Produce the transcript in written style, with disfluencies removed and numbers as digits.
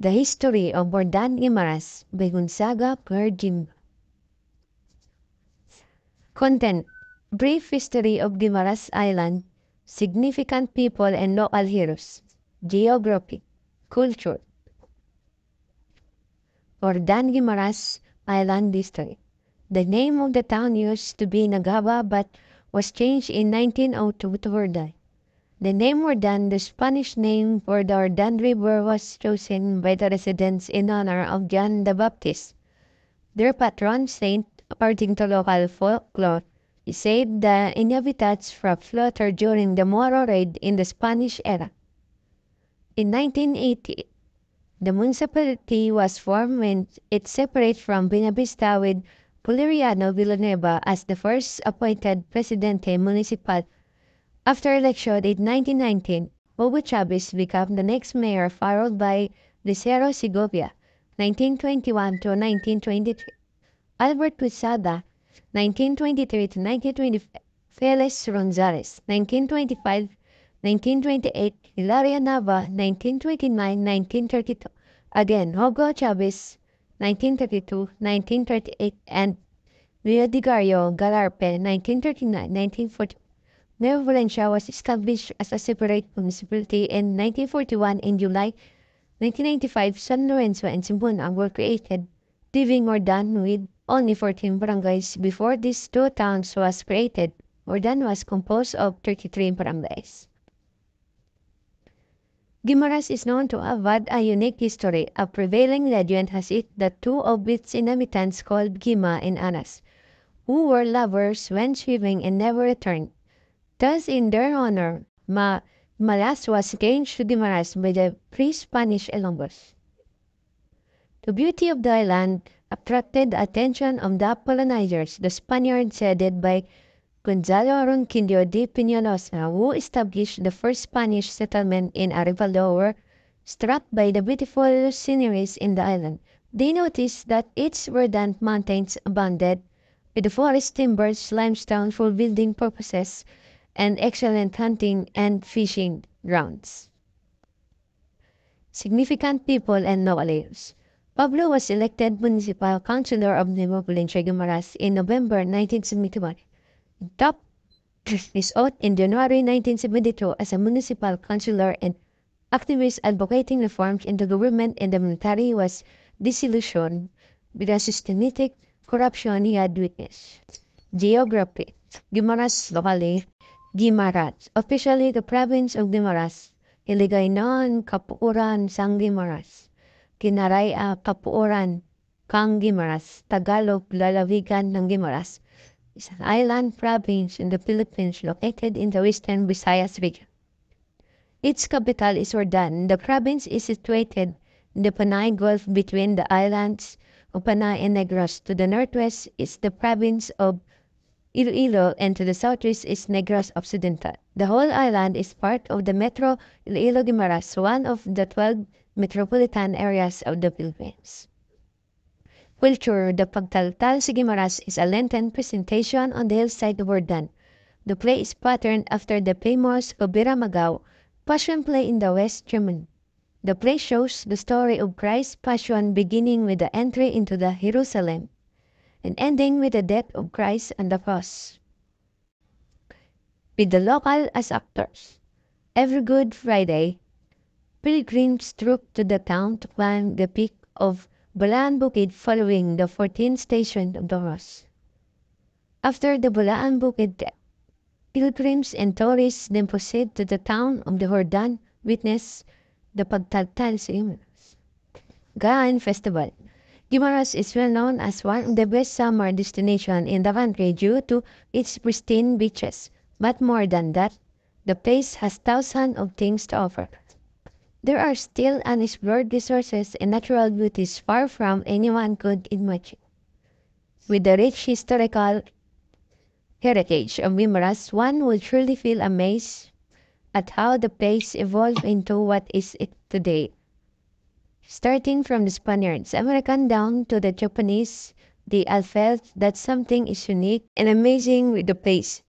The History of Bordan Guimaras by Gonzaga Perjim. Content: Brief History of Guimaras Island, Significant People and Local Heroes. Geography, Culture. Bordan Guimaras Island History. The name of the town used to be Nagaba but was changed in 1902 to Bordan. The name Bordan, the Spanish name for the Bordan River, was chosen by the residents in honor of John the Baptist. Their patron saint, according to local folklore, saved the inhabitants from slaughter during the Moro raid in the Spanish era. In 1980, the municipality was formed when it separated from Buenavista with Poliriano Villanueva as the first appointed Presidente Municipal. After election in 1919, Hugo Chavez became the next mayor, followed by Lucero Segovia, 1921 to 1923. Albert Quesada, 1923 to 1925. Felix Ronzales, 1925-1928. Hilaria Nava, 1929-1932. Again, Hugo Chavez, 1932-1938. And Leodigario Galarpe, 1939-1940. Nueva Valencia was established as a separate municipality in 1941. In July 1995, San Lorenzo and Simbuna were created, leaving Mordan with only 14 barangays. Before these two towns was created, Mordan was composed of 33 barangays. Guimaras is known to have had a unique history. A prevailing legend has it that two of its inhabitants called Gima and Anas, who were lovers, went swimming and never returned. Thus, in their honor, Malas was changed to Guimaras by the pre-Spanish Ilonggos. The beauty of the island attracted the attention of the colonizers. The Spaniards, headed by Gonzalo Ronquillo de Peñalosa, who established the first Spanish settlement in Arevalo, were struck by the beautiful sceneries in the island. They noticed that its verdant mountains abounded with the forest timbers, limestone for building purposes, and excellent hunting and fishing grounds. Significant people and knowledge. Pablo was elected municipal councilor of Nueva Valencia, Guimaras in November 1971. He topped his oath in January 1972 as a municipal councilor and activist advocating reforms in the government and the military was disillusioned with the systematic corruption he had witnessed. Geography. Guimaras locally. Guimaras, officially the province of Guimaras, Hiligaynon, Kapuuran, Sang Guimaras, Kinaraya, Kapuuran, Kang Guimaras, Tagalog, lalawigan ng Guimaras, is an island province in the Philippines located in the western Visayas region. Its capital is Ordan. The province is situated in the Panay Gulf between the islands of Panay and Negros. To the northwest is the province of Iloilo, and to the southeast is Negros Occidental. The whole island is part of the Metro Iloilo-Guimaras, one of the 12 metropolitan areas of the Philippines. Culture. The Pagtaltal sa Guimaras is a Lenten presentation on the hillside of Ordan. The play is patterned after the famous Obira Magao Passion play in the West Germany. The play shows the story of Christ's Passion beginning with the entry into the Jerusalem and ending with the death of Christ on the cross, with the local as actors. Every Good Friday, pilgrims troop to the town to climb the peak of Balaan Bukid following the 14th station of the cross. After the Balaan Bukid, pilgrims and tourists then proceed to the town of the Hordan, witness the Pagtaltal sa Guimaras. Gaan Festival. Guimaras is well known as one of the best summer destinations in the country due to its pristine beaches. But more than that, the place has thousands of things to offer. There are still unexplored resources and natural beauties far from anyone could imagine. With the rich historical heritage of Guimaras, one would truly feel amazed at how the place evolved into what is it today. Starting from the Spaniards, American down to the Japanese, they all felt that something is unique and amazing with the place.